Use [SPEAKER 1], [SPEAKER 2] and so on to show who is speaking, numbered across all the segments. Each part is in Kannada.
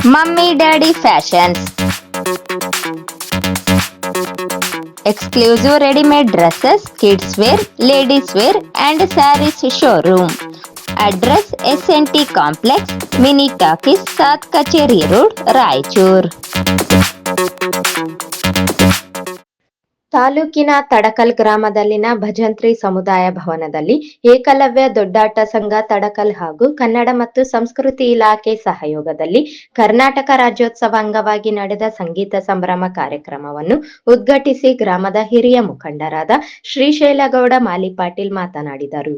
[SPEAKER 1] Mummy Daddy Fashions. Exclusive ready-made dresses, kids wear, ladies wear and sarees showroom. Address SNT Complex, Mini Talkies, South Kacheri Road, Raichur. ತಾಲೂಕಿನ ತಡಕಲ್ ಗ್ರಾಮದಲ್ಲಿನ ಭಜಂತ್ರಿ ಸಮುದಾಯ ಭವನದಲ್ಲಿ ಏಕಲವ್ಯ ದೊಡ್ಡಾಟ ಸಂಘ ತಡಕಲ್ ಹಾಗೂ ಕನ್ನಡ ಮತ್ತು ಸಂಸ್ಕೃತಿ ಇಲಾಖೆ ಸಹಯೋಗದಲ್ಲಿ ಕರ್ನಾಟಕ ರಾಜ್ಯೋತ್ಸವ ಅಂಗವಾಗಿ ನಡೆದ ಸಂಗೀತ ಸಂಭ್ರಮ ಕಾರ್ಯಕ್ರಮವನ್ನು ಉದ್ಘಾಟಿಸಿ ಗ್ರಾಮದ ಹಿರಿಯ ಮುಖಂಡರಾದ ಶ್ರೀಶೈಲಗೌಡ ಮಾಲಿಪಾಟೀಲ್ ಮಾತನಾಡಿದರು.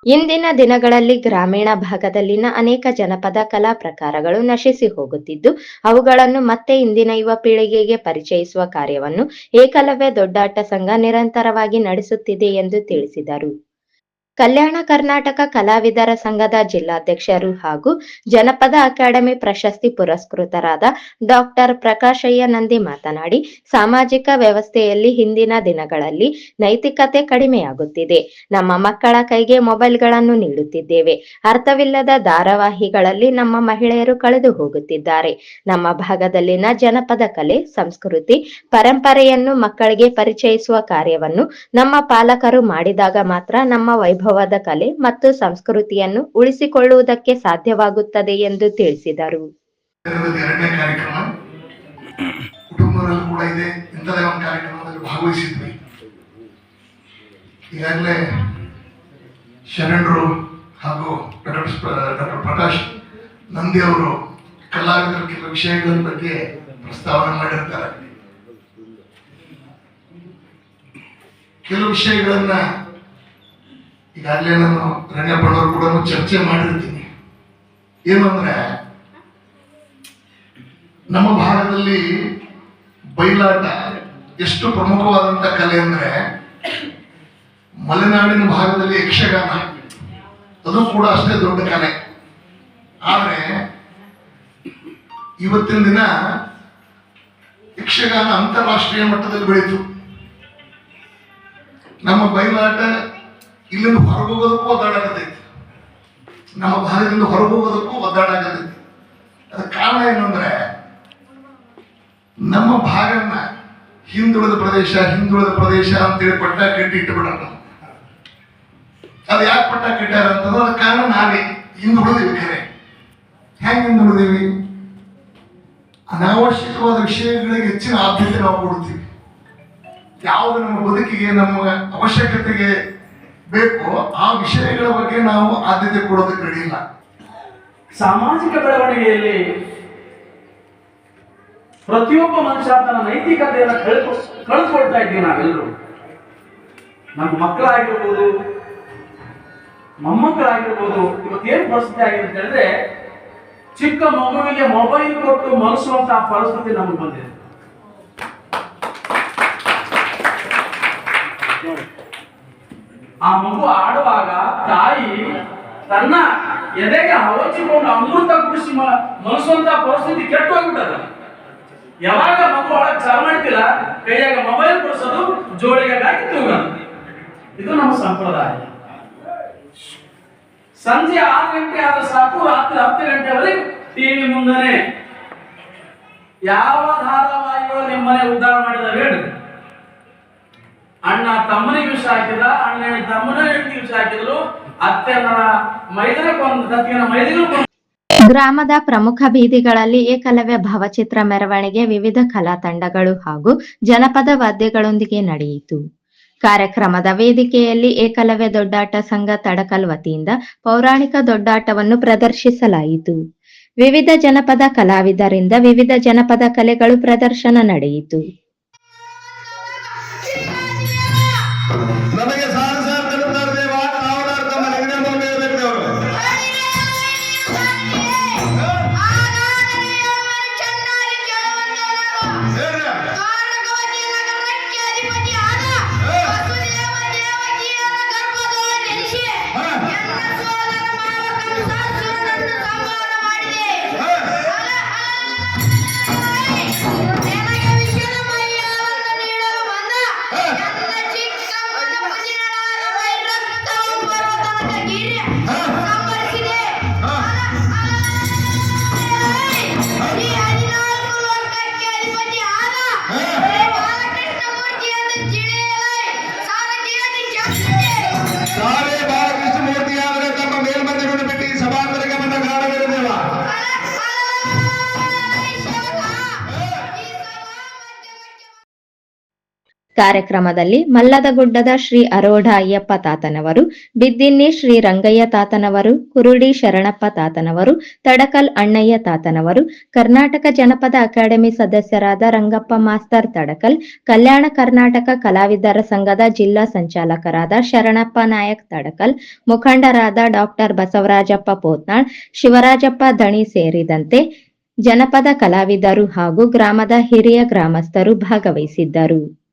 [SPEAKER 1] ಇಂದಿನ ದಿನಗಳಲ್ಲಿ ಗ್ರಾಮೀಣ ಭಾಗದಲ್ಲಿನ ಅನೇಕ ಜನಪದ ಕಲಾ ಪ್ರಕಾರಗಳು ನಶಿಸಿ ಹೋಗುತ್ತಿದ್ದು ಅವುಗಳನ್ನು ಮತ್ತೆ ಇಂದಿನ ಯುವ ಪೀಳಿಗೆಗೆ ಪರಿಚಯಿಸುವ ಕಾರ್ಯವನ್ನು ಏಕಲವ್ಯ ದೊಡ್ಡಾಟ ಸಂಘ ನಿರಂತರವಾಗಿ ನಡೆಸುತ್ತಿದೆ ಎಂದು ತಿಳಿಸಿದರು. ಕಲ್ಯಾಣ ಕರ್ನಾಟಕ ಕಲಾವಿದರ ಸಂಘದ ಜಿಲ್ಲಾಧ್ಯಕ್ಷರು ಹಾಗೂ ಜನಪದ ಅಕಾಡೆಮಿ ಪ್ರಶಸ್ತಿ ಪುರಸ್ಕೃತರಾದ ಡಾಕ್ಟರ್ ಪ್ರಕಾಶಯ್ಯ ನಂದಿ ಮಾತನಾಡಿ, ಸಾಮಾಜಿಕ ವ್ಯವಸ್ಥೆಯಲ್ಲಿ ಹಿಂದಿನ ದಿನಗಳಲ್ಲಿ ನೈತಿಕತೆ ಕಡಿಮೆಯಾಗುತ್ತಿದೆ. ನಮ್ಮ ಮಕ್ಕಳ ಕೈಗೆ ಮೊಬೈಲ್ಗಳನ್ನು ನೀಡುತ್ತಿದ್ದೇವೆ. ಅರ್ಥವಿಲ್ಲದ ಧಾರಾವಾಹಿಗಳಲ್ಲಿ ನಮ್ಮ ಮಹಿಳೆಯರು ಕಳೆದು ಹೋಗುತ್ತಿದ್ದಾರೆ. ನಮ್ಮ ಭಾಗದಲ್ಲಿನ ಜನಪದ ಕಲೆ, ಸಂಸ್ಕೃತಿ, ಪರಂಪರೆಯನ್ನು ಮಕ್ಕಳಿಗೆ ಪರಿಚಯಿಸುವ ಕಾರ್ಯವನ್ನು ನಮ್ಮ ಪಾಲಕರು ಮಾಡಿದಾಗ ಮಾತ್ರ ನಮ್ಮ ವೈಭವದ ಕಲೆ ಮತ್ತು ಸಂಸ್ಕೃತಿಯನ್ನು ಉಳಿಸಿಕೊಳ್ಳುವುದಕ್ಕೆ ಸಾಧ್ಯವಾಗುತ್ತದೆ ಎಂದು ತಿಳಿಸಿದರು.
[SPEAKER 2] ಎರಡನೇ ಕಾರ್ಯಕ್ರಮ ಕುಟುಂಬದಲ್ಲಿ ಕೂಡ ಇದೆ. ಇಂಥದೇ ಒಂದು ಕಾರ್ಯಕ್ರಮದಲ್ಲಿ ಭಾಗವಹಿಸಿದ್ವಿ. ಈಗಾಗಲೇ ಶರಣರು ಹಾಗೂ ಡಾಕ್ಟರ್ ಪ್ರಕಾಶ್ ನಂದಿ ಅವರು ಕಲಾವಿದರ ಕೆಲವು ವಿಷಯಗಳ ಬಗ್ಗೆ ಪ್ರಸ್ತಾವನೆ ಮಾಡಿರ್ತಾರೆ. ಕೆಲವು ವಿಷಯಗಳನ್ನ ಈಗಾಗಲೇ ನಾನು ರಂಗಪ್ಪನವರು ಕೂಡ ಚರ್ಚೆ ಮಾಡಿರ್ತೀನಿ. ಏನು ಅಂದ್ರೆ, ನಮ್ಮ ಭಾಗದಲ್ಲಿ ಬಯಲಾಟ ಎಷ್ಟು ಪ್ರಮುಖವಾದಂತ ಕಲೆ ಅಂದ್ರೆ, ಮಲೆನಾಡಿನ ಭಾಗದಲ್ಲಿ ಯಕ್ಷಗಾನ ಅದು ಕೂಡ ಅಷ್ಟೇ ದೊಡ್ಡ ಕಲೆ. ಆದ್ರೆ ಇವತ್ತಿನ ದಿನ ಯಕ್ಷಗಾನ ಅಂತಾರಾಷ್ಟ್ರೀಯ ಮಟ್ಟದಲ್ಲಿ ಬೆಳೀತು. ನಮ್ಮ ಬಯಲಾಟ ಇಲ್ಲಿಂದ ಹೊರಗೋಗೋದಕ್ಕೂ ಒದ್ದಾಡಕತ್ತೈತಿ, ನಮ್ಮ ಭಾಗದಿಂದ ಹೊರಗೋಗೋದಕ್ಕೂ ಒದ್ದಾಡಕತ್ತೈತಿ. ಅದಕ್ಕೆ ಕಾರಣ ಏನು ಅಂದ್ರೆ, ನಮ್ಮ ಭಾಗನ ಹಿಂದುಳಿದ ಪ್ರದೇಶ ಅಂತೇಳಿ ಪಟ್ಟ ಕಟ್ಟಿ ಇಟ್ಟುಬಿಡೋಣ. ಅದು ಯಾಕೆ ಪಟ್ಟ ಕಟ್ಟಾರ ಅಂತಂದ್ರೆ ಅದಕ್ಕೆ ಕಾರಣ ನಾವೇ ಹಿಂದುಳಿದೀವಿ. ಖರೆ ಹೆಂಗೆ ಹಿಂದುಳಿದೀವಿ? ಅನಾವಶ್ಯಕವಾದ ವಿಷಯಗಳಿಗೆ ಹೆಚ್ಚಿನ ಆದ್ಯತೆ ನಾವು ಕೊಡ್ತೀವಿ. ಯಾವುದು ನಮ್ಮ ಬದುಕಿಗೆ, ನಮ್ಮ ಅವಶ್ಯಕತೆಗೆ ಬೇಕು ಆ ವಿಷಯಗಳ ಬಗ್ಗೆ ನಾವು ಆದ್ಯತೆ ಕೊಡೋದಕ್ಕೆ ರೆಡಿಯಿಲ್ಲ.
[SPEAKER 3] ಸಾಮಾಜಿಕ ಬೆಳವಣಿಗೆಯಲ್ಲಿ ಪ್ರತಿಯೊಬ್ಬ ಮನುಷ್ಯ ತನ್ನ ನೈತಿಕತೆಯನ್ನು ಕಳೆದುಕೊಳ್ತಾ ಇದ್ದೀವಿ ನಾವೆಲ್ಲರೂ. ನಮ್ಮ ಮಕ್ಕಳಾಗಿರ್ಬೋದು, ಮೊಮ್ಮಕ್ಕಳಾಗಿರ್ಬೋದು. ಇವತ್ತೇನು ಪರಿಸ್ಥಿತಿ ಆಗಿದೆ ಅಂತ ಹೇಳಿದ್ರೆ, ಚಿಕ್ಕ ಮಗುವಿಗೆ ಮೊಬೈಲ್ ಕೊಟ್ಟು ಮನಸ್ಸುವಂತಹ ಪರಿಸ್ಥಿತಿ ನಮಗೆ ಬಂದಿದೆ. ಆ ಮಗು ಆಡುವಾಗ ತಾಯಿ ತನ್ನ ಎದೆಗೆ ಹವಚಿಕೊಂಡು ಅಮೃತ ಕುಡಿಸಿ ಮನಸ್ಸುವಂತ ಪರಿಸ್ಥಿತಿ ಕೆಟ್ಟು ಹೋಗ್ಬಿಟ್ಟದ. ಯಾವಾಗ ಮಗು ಒಳಗೆ ಚಾಲು ಮಾಡ್ತಿಲ್ಲ, ಕೈಯಾಗ ಮೊಬೈಲ್ ಕೊಡಿಸೋದು, ಜೋಳಿಗೆ ಹಾಕಿ ತೂಗೋದು. ಇದು ನಮ್ಮ ಸಂಪ್ರದಾಯ. ಸಂಜೆ 6 ಗಂಟೆ ಆದ್ರೆ ಸಾಕು, ರಾತ್ರಿ 10 ಗಂಟೆವರೆಗೆ ಟಿವಿ ಮುಂದನೆ ಯಾವ ಧಾರಾವಾಹಿಗಳು ನಿಮ್ಮನೆ ಉದ್ಧಾರ ಮಾಡಿದ ಹೇಳಿ. ಅಣ್ಣ ತಮ್ಮನಿಗೆ ವಿಷ ಹಾಕಿದ, ಅಣ್ಣ ತಮ್ಮನ ಹೆಂಡತಿಗೆ ವಿಷ ಹಾಕಿದ್ರು, ಅತ್ತೆನ ಮೈದಿನ.
[SPEAKER 1] ಗ್ರಾಮದ ಪ್ರಮುಖ ಬೀದಿಗಳಲ್ಲಿ ಏಕಲವ್ಯ ಭಾವಚಿತ್ರ ಮೆರವಣಿಗೆ ವಿವಿಧ ಕಲಾ ತಂಡಗಳು ಹಾಗೂ ಜನಪದ ವಾದ್ಯಗಳೊಂದಿಗೆ ನಡೆಯಿತು. ಕಾರ್ಯಕ್ರಮದ ವೇದಿಕೆಯಲ್ಲಿ ಏಕಲವ್ಯ ದೊಡ್ಡಾಟ ಸಂಘ ತಡಕಲ್ ವತಿಯಿಂದ ಪೌರಾಣಿಕ ದೊಡ್ಡಾಟವನ್ನು ಪ್ರದರ್ಶಿಸಲಾಯಿತು. ವಿವಿಧ ಜನಪದ ಕಲಾವಿದರಿಂದ ವಿವಿಧ ಜನಪದ ಕಲೆಗಳು ಪ್ರದರ್ಶನ ನಡೆಯಿತು.
[SPEAKER 4] ವಿಷಯದ
[SPEAKER 1] ಕಾರ್ಯಕ್ರಮದಲ್ಲಿ ಮಲ್ಲದಗುಡ್ಡದ ಶ್ರೀ ಅರೋಢ ಅಯ್ಯಪ್ಪ ತಾತನವರು, ಬಿದ್ದಿನ್ನಿ ಶ್ರೀ ರಂಗಯ್ಯ ತಾತನವರು, ಕುರುಡಿ ಶರಣಪ್ಪ ತಾತನವರು, ತಡಕಲ್ ಅಣ್ಣಯ್ಯ ತಾತನವರು, ಕರ್ನಾಟಕ ಜನಪದ ಅಕಾಡೆಮಿ ಸದಸ್ಯರಾದ ರಂಗಪ್ಪ ಮಾಸ್ತರ್ ತಡಕಲ್, ಕಲ್ಯಾಣ ಕರ್ನಾಟಕ ಕಲಾವಿದರ ಸಂಘದ ಜಿಲ್ಲಾ ಸಂಚಾಲಕರಾದ ಶರಣಪ್ಪ ನಾಯಕ್ ತಡಕಲ್, ಮುಖಂಡರಾದ ಡಾಕ್ಟರ್ ಬಸವರಾಜಪ್ಪ ಪೋತ್ನಾಳ್, ಶಿವರಾಜಪ್ಪ ದಣಿ ಸೇರಿದಂತೆ ಜನಪದ ಕಲಾವಿದರು ಹಾಗೂ ಗ್ರಾಮದ ಹಿರಿಯ ಗ್ರಾಮಸ್ಥರು ಭಾಗವಹಿಸಿದ್ದರು.